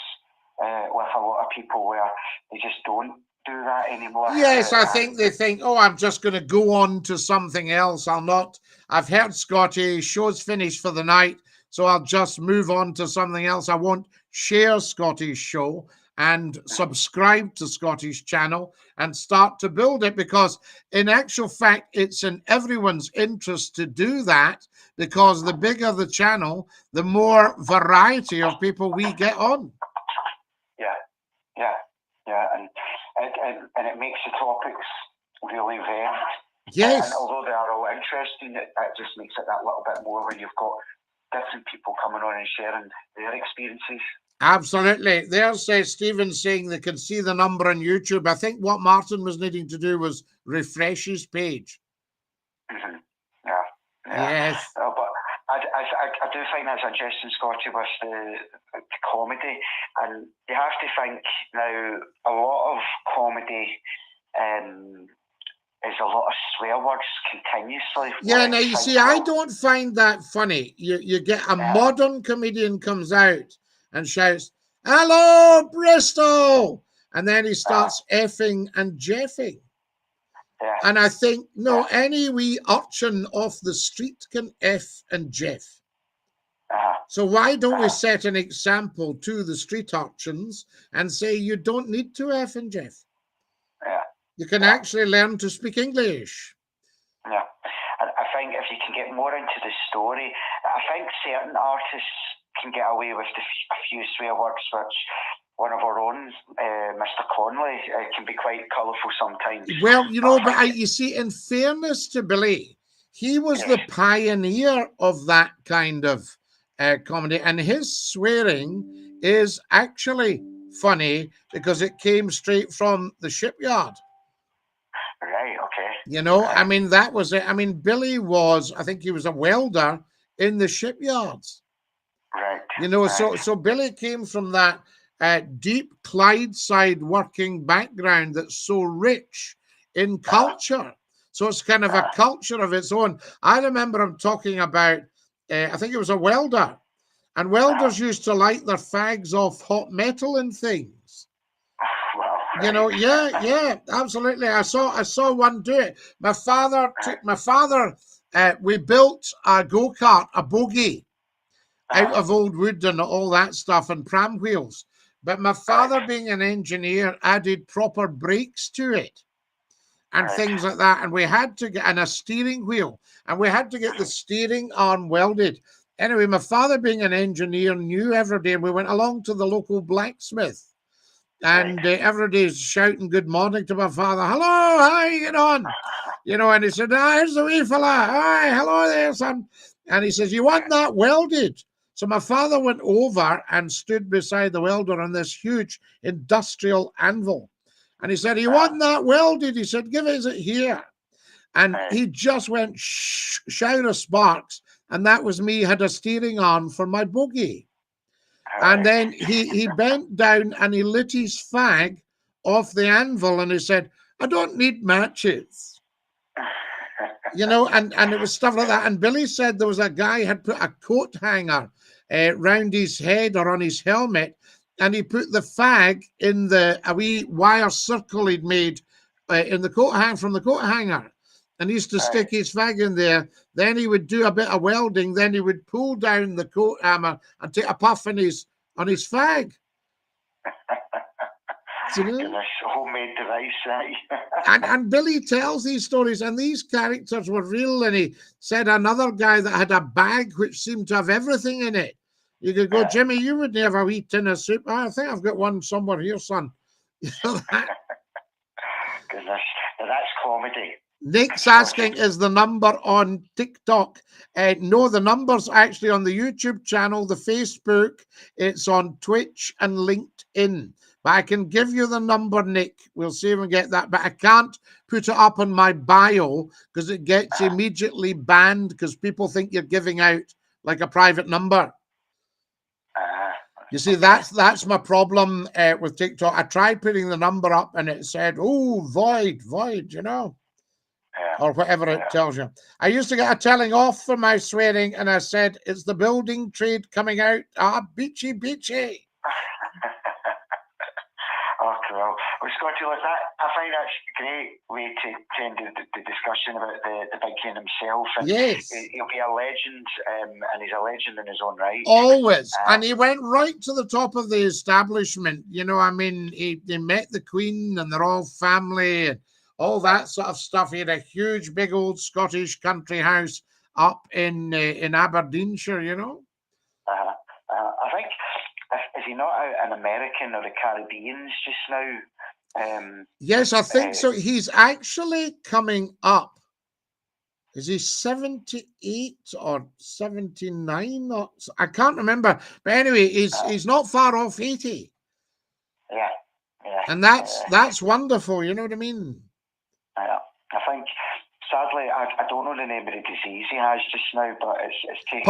with a lot of people, where they just don't do that anymore. Yes, I think they think, oh, I'm just going to go on to something else. I've heard Scottie, show's finished for the night, so I'll just move on to something else. I won't share Scottie's show and subscribe to Scottie's channel and start to build it, because in actual fact, it's in everyone's interest to do that, because the bigger the channel, the more variety of people we get on. And it makes the topics really varied. Yes. And although they are all interesting, it just makes it that little bit more when you've got different people coming on and sharing their experiences. Absolutely. There's Stephen saying they can see the number on YouTube. I think what Martin was needing to do was refresh his page. Yeah. Yes. But I do find that's interesting, Scottie, with the comedy. And you have to think now, a lot of comedy is a lot of swear words continuously. Yeah, now you see, I don't find that funny. You get a modern comedian comes out and shouts, "Hello, Bristol!" And then he starts effing and jeffing. Yeah. And I think, no, any wee urchin off the street can F and jeff. So why don't we set an example to the street urchins and say you don't need to F and jeff? Yeah. You can actually learn to speak English. Yeah. And I think if you can get more into the story, I think certain artists can get away with a few swear words, which one of our own, Mr. Conley, can be quite colourful sometimes. Well, you know, but you see, in fairness to Billy, he was the pioneer of that kind of comedy, and his swearing is actually funny because it came straight from the shipyard. Right, okay. You know, I mean, that was it. I mean, Billy was, I think he was a welder in the shipyards. Right. You know, so Billy came from that deep Clydeside working background that's so rich in culture. So it's kind of a culture of its own. I remember him talking about, I think it was a welder, and welders used to light their fags off hot metal and things. You know, yeah, absolutely. I saw one do it. My father, we built a go-kart, a bogie, out of old wood and all that stuff and pram wheels. But my father, being an engineer, added proper brakes to it and things like that. And we had to get a steering wheel, and we had to get the steering arm welded. Anyway, my father, being an engineer, knew every day. We went along to the local blacksmith. And everybody's shouting good morning to my father. Hello, how you get on? You know, and he said, here's the wee fella. Hi, hello there, son. And he says, you want that welded? So my father went over and stood beside the welder on this huge industrial anvil. And he said, you want that welded? He said, give it here. And he just went shout of sparks. And that was me, had a steering arm for my bogey. And then he bent down and he lit his fag off the anvil and he said, I don't need matches. You know, and it was stuff like that. And Billy said there was a guy had put a coat hanger round his head or on his helmet, and he put the fag in a wee wire circle he'd made in the coat hanger from the coat hanger. And he used to stick his fag in there. Then he would do a bit of welding. Then he would pull down the coat hammer and take a puff on his fag. You know? A homemade device, right? and Billy tells these stories, and these characters were real. And he said another guy that had a bag which seemed to have everything in it. You could go, Jimmy, you would never have a wee tin of soup. I think I've got one somewhere here, son. You know that? Goodness, that's comedy. Nick's asking, is the number on TikTok? No, the number's actually on the YouTube channel, the Facebook, it's on Twitch and LinkedIn. But I can give you the number, Nick. We'll see if we get that. But I can't put it up on my bio because it gets immediately banned because people think you're giving out like a private number. You see, that's my problem with TikTok. I tried putting the number up and it said, oh, void, you know. Or whatever it tells you. I used to get a telling off for my swearing, and I said, it's the building trade coming out. Beachy. Oh, cool. Well, Scottie, like that, I find that's a great way to end the discussion about the big king himself. And yes. He'll be a legend, and he's a legend in his own right. Always. And he went right to the top of the establishment. You know, I mean, he met the Queen, and they're all family, and all that sort of stuff. He had a huge, big old Scottish country house up in Aberdeenshire, you know. I think, is he not out in American or the Caribbeans just now? Yes, I think so. He's actually coming up. Is he 78 or 79? Or, I can't remember. But anyway, he's not far off 80. Yeah. And that's wonderful, you know what I mean? I think, sadly, I don't know the name of the disease he has just now, but it's taking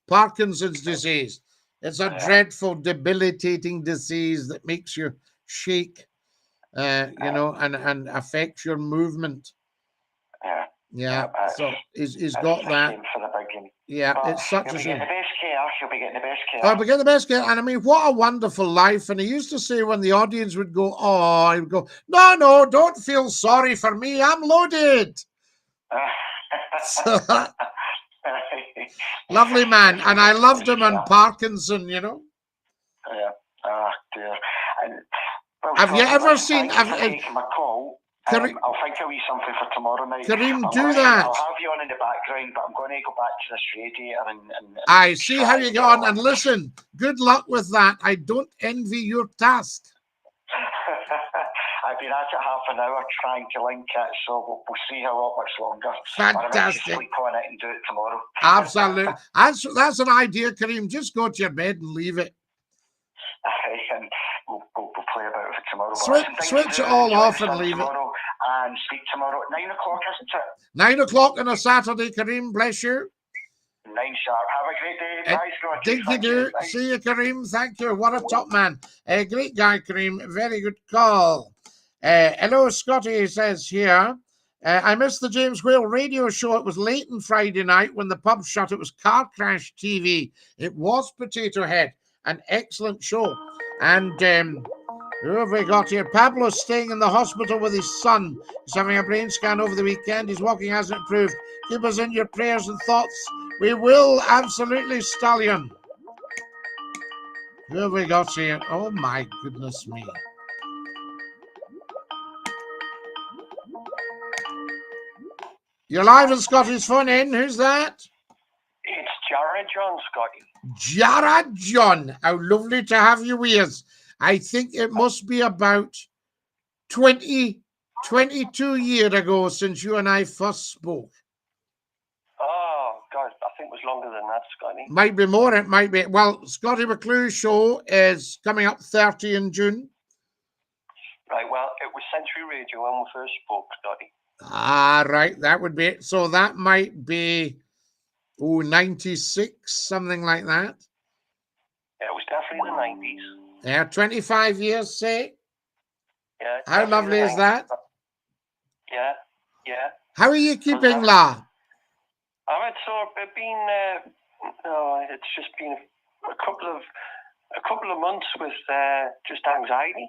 Parkinson's disease. It's a dreadful, debilitating disease that makes you shake. you know, and affects your movement. Yeah. Yeah, so he's It's got a that. shame for the big game. Yeah, But it's such he'll a be shame. getting the best care. He'll be getting the best care. Oh, but get the best care. And I mean, what a wonderful life. And he used to say when the audience would go, oh, he would go, no, don't feel sorry for me. I'm loaded. So, lovely man. And I loved him on Parkinson, you know. Yeah. Ah, dear. And, well, Have you ever seen... Thank you for taking my call. I'll think of you something for tomorrow night. Kareem, do that. I'll have you on in the background, but I'm going to go back to this radiator and I see how you get on. And listen, good luck with that. I don't envy your task. I've been at it half an hour trying to link it, so we'll see how much longer. Fantastic. Sleep on it and do it tomorrow. Absolutely. That's an idea, Kareem. Just go to your bed and leave it. And we'll play about it tomorrow. Switch it all off and leave it. And speak tomorrow at 9 o'clock, isn't it? 9 o'clock on a Saturday, Kareem. Bless you. 9 sharp. Have a great day. Bye, Scottie. Did you do? See you, Kareem. Thank you. What a top man. Great guy, Kareem. Very good call. Hello, Scottie, he says here. I missed the James Whale radio show. It was late on Friday night when the pub shut. It was Car Crash TV. It was Potato Head. An excellent show. And who have we got here? Pablo's staying in the hospital with his son. He's having a brain scan over the weekend. His walking hasn't improved. Keep us in your prayers and thoughts. We will, absolutely, Stallion. Who have we got here? Oh, my goodness me. You're live on Scottie's phone in. Who's that? It's Jared John, Scottie. Jared John. How lovely to have you with us. I think it must be about 22 years ago since you and I first spoke. Oh, God, I think it was longer than that, Scottie. Might be more, it might be. Well, Scottie McCLUE show is coming up 30 in June. Right, well, it was Century Radio when we first spoke, Scottie. Ah, right, that would be it. So that might be, 96, something like that. Yeah, it was definitely the 90s. Yeah, 25 years, say. Yeah. How lovely is that? Yeah. How are you keeping, La? It's been, it's just been a couple of months with just anxiety.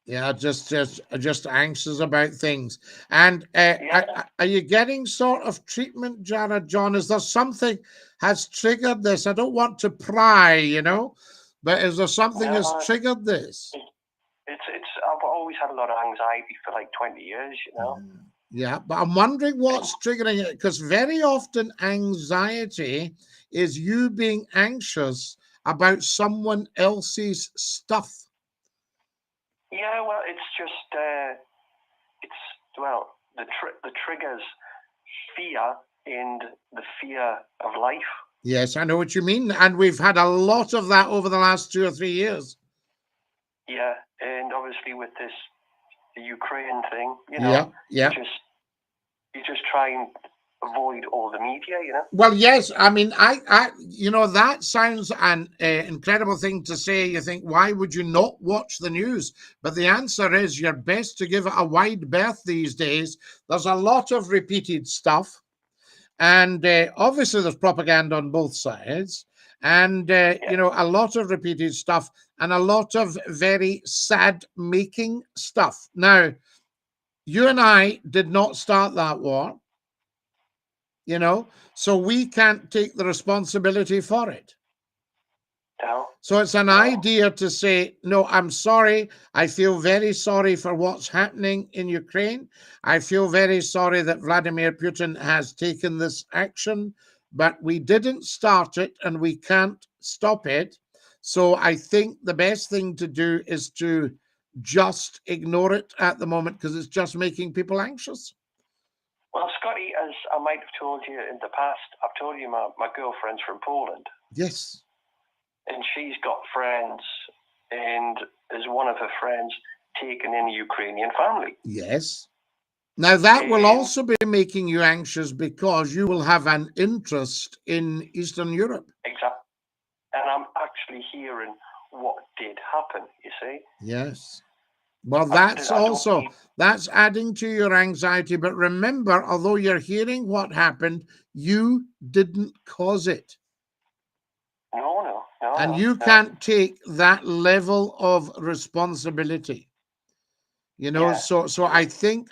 Yeah, just anxious about things. And are you getting sort of treatment, Jared John? Is there something has triggered this? I don't want to pry, but is there something has triggered this? I've always had a lot of anxiety for like 20 years, Yeah, but I'm wondering what's triggering it, because very often anxiety is you being anxious about someone else's stuff. Yeah, well, it's just the triggers fear and the fear of life. Yes, I know what you mean, and we've had a lot of that over the last 2 or 3 years. Yeah, and obviously with the Ukraine thing, Yeah. You just try and avoid all the media, Well, yes, I mean, I that sounds an incredible thing to say. You think, why would you not watch the news? But the answer is you're best to give it a wide berth these days. There's a lot of repeated stuff. And obviously there's propaganda on both sides. And, a lot of repeated stuff and a lot of very sad making stuff. Now, you and I did not start that war, so we can't take the responsibility for it. No. So it's an idea to say, no, I'm sorry. I feel very sorry for what's happening in Ukraine. I feel very sorry that Vladimir Putin has taken this action, but we didn't start it and we can't stop it. So I think the best thing to do is to just ignore it at the moment, because it's just making people anxious. Well, Scottie, as I might have told you in the past, I've told you my girlfriend's from Poland. Yes. And she's got friends, and is one of her friends taken in a Ukrainian family. Yes. Now, that will also be making you anxious because you will have an interest in Eastern Europe. Exactly. And I'm actually hearing what did happen, you see. Yes. Well, that's adding to your anxiety. But remember, although you're hearing what happened, you didn't cause it. No. And you can't take that level of responsibility. You know, so I think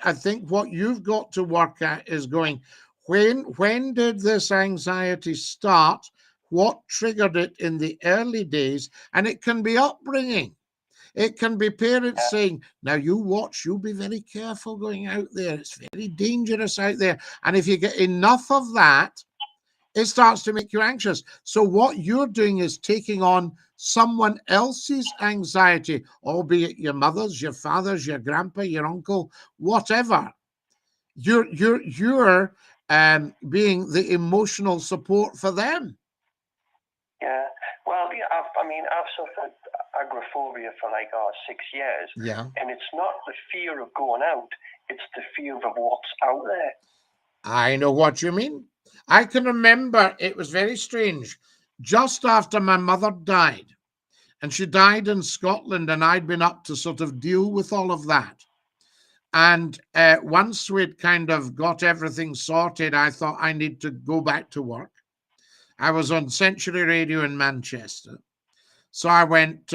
what you've got to work at is going, when did this anxiety start? What triggered it in the early days? And it can be upbringing. It can be parents saying, now you watch, you'll be very careful going out there. It's very dangerous out there. And if you get enough of that, it starts to make you anxious. So what you're doing is taking on someone else's anxiety, albeit your mother's, your father's, your grandpa, your uncle, whatever. You're being the emotional support for them. Yeah. Well, I've suffered agoraphobia for 6 years. Yeah. And it's not the fear of going out, it's the fear of what's out there. I know what you mean. I can remember it was very strange. Just after my mother died, and she died in Scotland, and I'd been up to sort of deal with all of that. And once we'd kind of got everything sorted, I thought I need to go back to work. I was on Century Radio in Manchester. So I went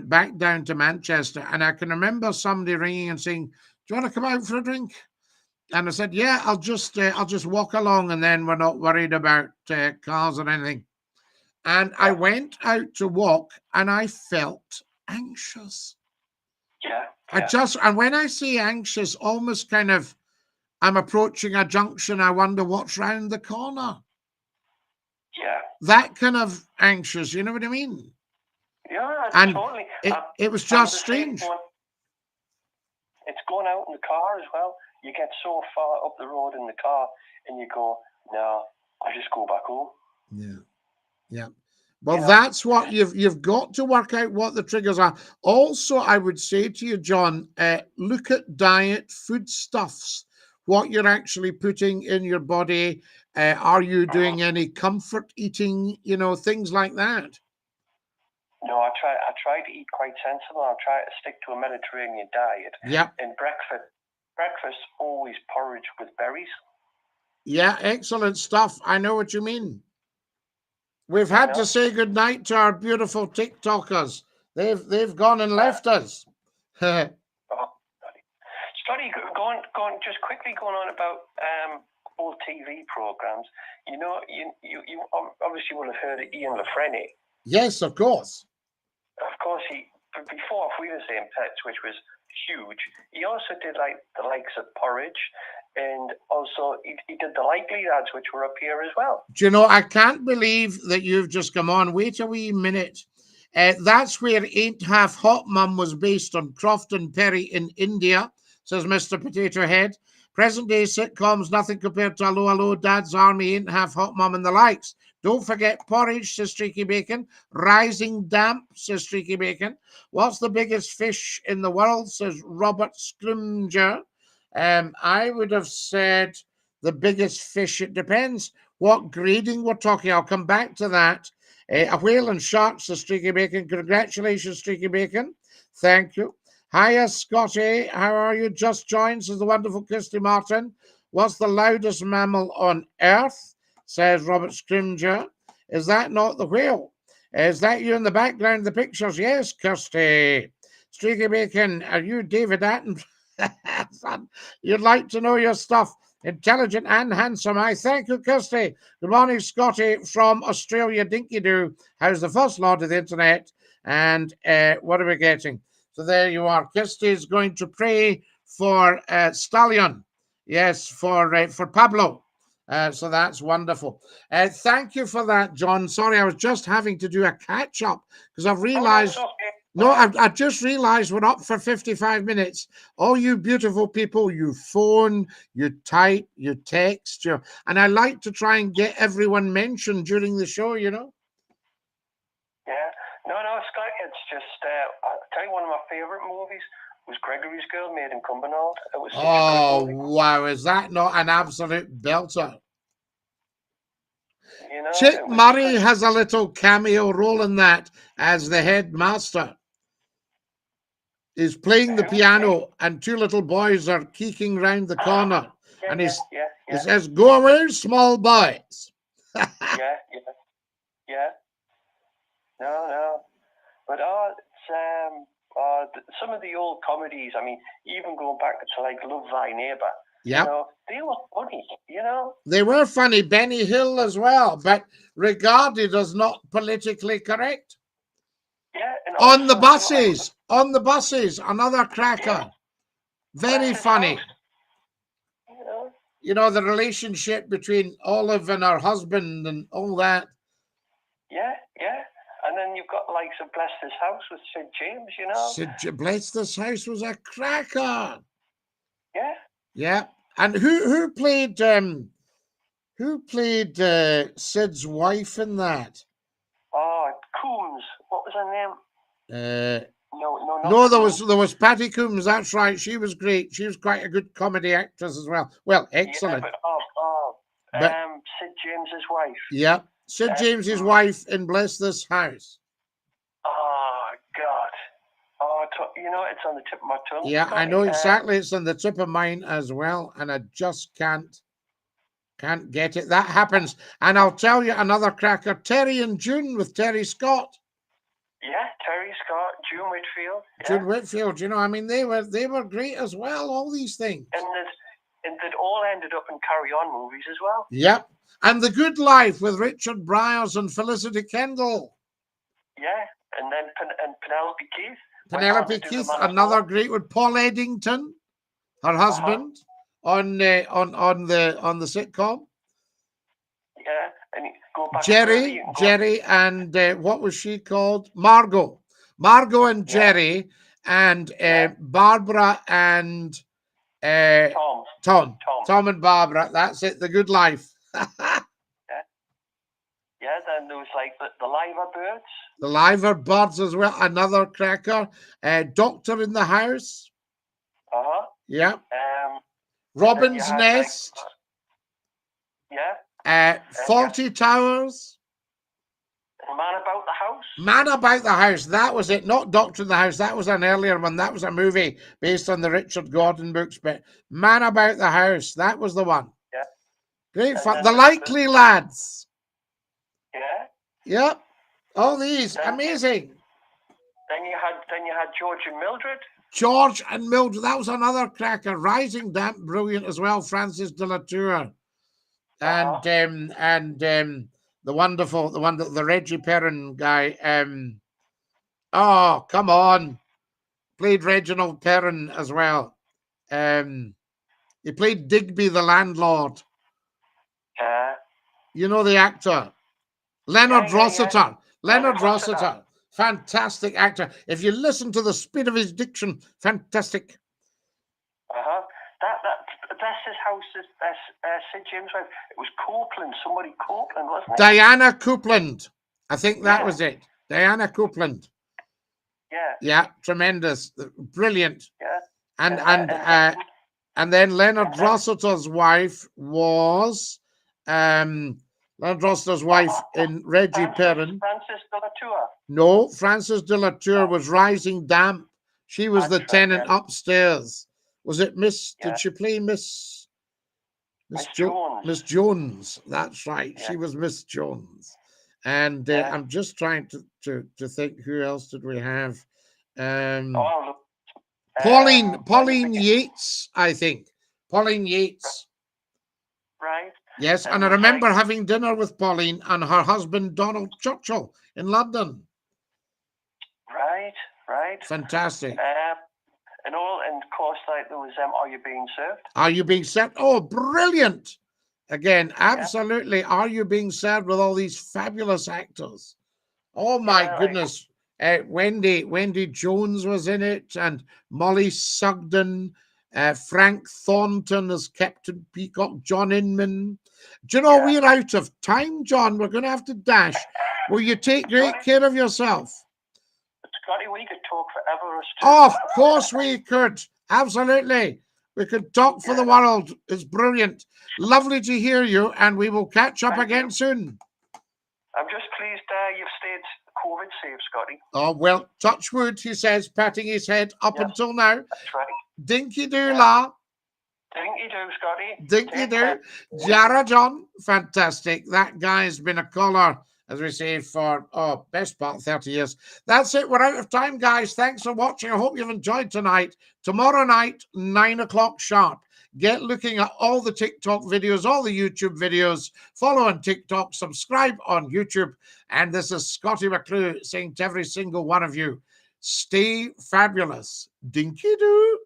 back down to Manchester, and I can remember somebody ringing and saying, "Do you want to come out for a drink?" And I said, "Yeah, I'll just walk along, and then we're not worried about cars or anything." And I went out to walk, and I felt anxious. Yeah. And when I say anxious, almost kind of, I'm approaching a junction, I wonder what's round the corner. Yeah. That kind of anxious, you know what I mean? Yeah, and totally. It was just strange. It's going out in the car as well. You get so far up the road in the car, and you go, "No, I just go back home." Yeah. Well, that's what you've got to work out what the triggers are. Also, I would say to you, John, look at diet, foodstuffs, what you're actually putting in your body. Are you doing any comfort eating? Things like that. No, I try to eat quite sensible. I try to stick to a Mediterranean diet. Yeah. And breakfast always porridge with berries. Yeah, excellent stuff. I know what you mean. We've had to say goodnight to our beautiful TikTokers. They've gone and left us. Scottie, just quickly going on about old TV programs. You obviously will have heard of Ian Lafreniere. Yes, of course. Of course, before We Were Saying Pets, which was huge, he also did the likes of Porridge, and also he did the Likely Lads, which were up here as well. Do you know, I can't believe that you've just come on. Wait a wee minute. That's where Ain't Half Hot Mum was based on Crofton Perry in India, says Mr. Potato Head. Present day sitcoms, nothing compared to Hello, Hello, Dad's Army, Ain't Half Hot Mum, and the likes. Don't forget Porridge, says Streaky Bacon. Rising Damp, says Streaky Bacon. What's the biggest fish in the world, says Robert Scrimger. I would have said the biggest fish. It depends what grading we're talking. I'll come back to that. A whale and shark, says Streaky Bacon. Congratulations, Streaky Bacon. Thank you. Hiya, Scottie. How are you? Just joined, says the wonderful Kirsty Martin. What's the loudest mammal on Earth, says Robert Scrimger. Is that not the whale? Is that you in the background of the pictures? Yes, Kirsty. Streaky Bacon, are you David Attenborough? Son, you'd like to know your stuff. Intelligent and handsome. I thank you, Kirsty. Good morning, Scottie from Australia. Dinky Doo. How's the first lord of the internet? And what are we getting? So there you are. Kirsty is going to pray for Stallion. Yes, for Pablo. So that's wonderful. Thank you for that, John. Sorry, I was just having to do a catch up because I've realized. No, I just realized we're up for 55 minutes. All you beautiful people, you phone, you type, you text, and I like to try and get everyone mentioned during the show, Yeah. No, Scott, it's just, I'll tell you, one of my favourite movies was Gregory's Girl, made in Cumbernauld. It was such a great movie. Wow, is that not an absolute belter? You know, Chick Murray has a little cameo role in that as the headmaster. He's playing the piano, and two little boys are keeking round the corner, and he says, "Go away, small boys." yeah. No. But some of the old comedies, I mean, even going back to like Love Thy Neighbour, you know, they were funny, you know. They were funny. Benny Hill as well, but regarded as not politically correct. Yeah. And on the buses, another cracker. Yeah. Very funny. House. You know, the relationship between Olive and her husband and all that. Yeah. And then you've got likes of Bless This House with Sid James, you know. Bless This House was a cracker. Yeah. Yeah. And who played Sid's wife in that? Oh, Coombs. What was her name? No, there was Patty Coombs. That's right. She was great. She was quite a good comedy actress as well. Well, excellent. Yeah, Sid James's wife. Yeah, Sid James's wife in Bless This House. Oh God. Oh, you know, it's on the tip of my tongue. Yeah, I know exactly. It's on the tip of mine as well, and I just can't get it. That happens. And I'll tell you another cracker: Terry and June with Terry Scott. Yeah, Terry Scott, June Whitfield. Yeah. June Whitfield. You know, I mean, they were great as well. All these things. And that all ended up in Carry On movies as well. Yep. And The Good Life with Richard Briers and Felicity Kendall. Yeah, and then Penelope Keith. Penelope Keith, another great one. Paul Eddington, her husband, on the sitcom. Yeah, and go back Jerry, and what was she called? Margot and Jerry, and Barbara and Tom and Barbara. That's it. The Good Life. Yeah, then there was like the Liver Birds. The Liver Birds as well. Another cracker. Doctor in the House. Yeah. Robin's Nest. Yeah. 40 Towers. Man About the House. Man About the House. That was it. Not Doctor in the House. That was an earlier one. That was a movie based on the Richard Gordon books. But Man About the House. That was the one. Yeah. Great fun. The Likely Lads. Yeah. Yep. All these. Amazing. Then you had George and Mildred. George and Mildred. That was another cracker. Rising Damp. Brilliant as well. Francis de la Tour. And the Reggie Perrin guy. Oh, come on. Played Reginald Perrin as well. He played Digby the landlord. You know the actor. Leonard Rossiter. Leonard Rossiter. Fantastic actor. If you listen to the speed of his diction, fantastic. That's his house, Sid James' wife. It was Copeland, somebody Copeland, wasn't it? Diana Copeland. I think that was it. Diana Copeland. Yeah. Yeah, tremendous. Brilliant. Yeah. And then Leonard Rossiter's wife was Leonard Rossiter's wife in Reggie Perrin. Francis de la Tour. No, Francis de la Tour was Rising Damp. She was the tenant upstairs. Was it Miss? Yeah. Did she play Miss Jones? Miss Jones. That's right. Yeah. She was Miss Jones. And I'm just trying to think who else did we have? Pauline Yates, I think. Pauline Yates. Right. Yes, and I remember having dinner with Pauline and her husband Donald Churchill in London. Right. Fantastic. And of course, like there was Are You Being Served? Are You Being Served? Oh, brilliant! Again, absolutely. Yeah. Are You Being Served with all these fabulous actors? Oh my goodness! Wendy Jones was in it, and Molly Sugden, Frank Thornton as Captain Peacock, John Inman. Do you know we're out of time, John? We're going to have to dash. Will you take great care of yourself? Scottie, we could talk forever. Oh, of course we could. Absolutely. We could talk for the world. It's brilliant. Lovely to hear you, and we will catch up again soon. I'm just pleased you've stayed COVID safe, Scotty. Oh, well, touch wood, he says, patting his head up until now. That's right. Dinky do, la. Dinky do, Scotty. Dinky do. Jara John, fantastic. That guy's been a caller, as we say, for, best part 30 years. That's it. We're out of time, guys. Thanks for watching. I hope you've enjoyed tonight. Tomorrow night, 9 o'clock sharp. Get looking at all the TikTok videos, all the YouTube videos. Follow on TikTok, subscribe on YouTube. And this is Scottie McCLUE saying to every single one of you, stay fabulous. Dinky-doo.